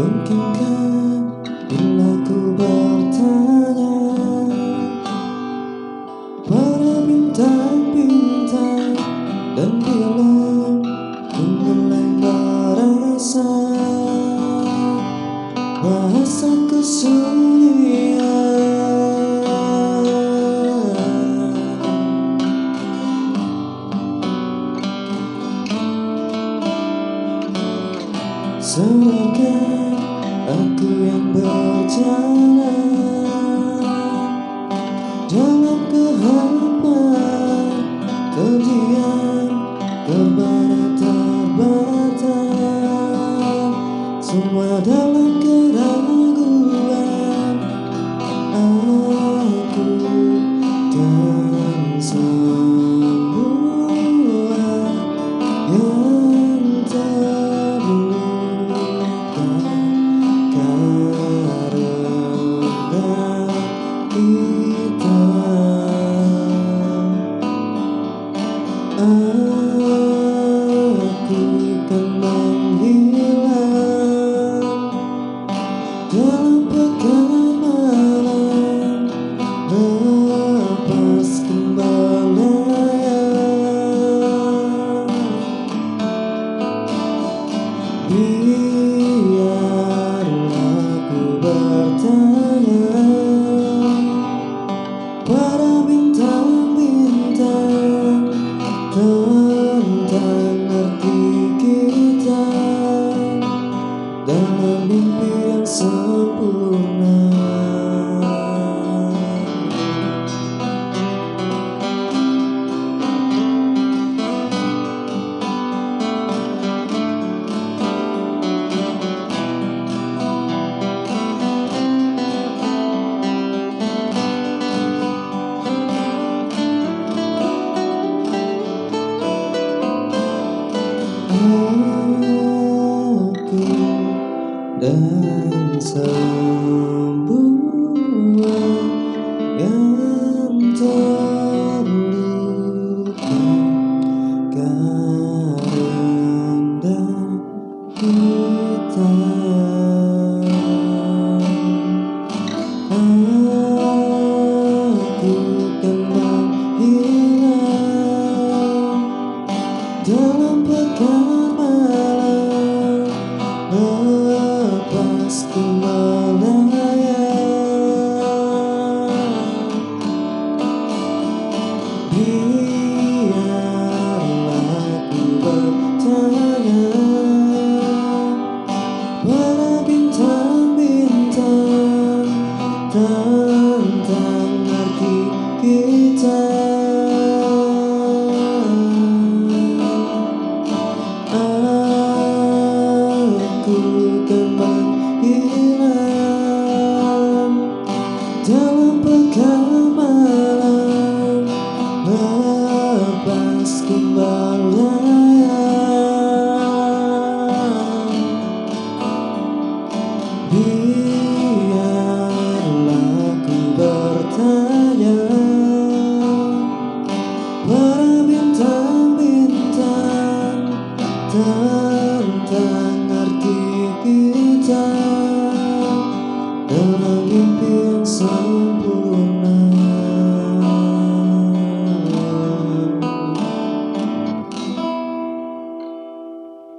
Mungkinkah bila ku bertanya pada bintang-bintang, dan bila ku mulai merasa bahasa kesunyian, seakan aku yang berjalan dalam kehampaan, terdiam, terbata-bata, semua dalam keraguan. Aku dan semua yang terluka karena kita. Aku kan menghilang dalam pekan malam, lepas kembalian. Biarlah ku bertanya pada bintang-bintang tentang arti kita dalam mimpi yang sempurna. Aku dan semua yang terluka karena kita. Aku kan menghilang dalam pekan malam, lepas kembalian. Biarlah ku bertanya pada bintang-bintang tentang arti kita. Aku kan menghilang dalam pekan malam, lepas kembalian.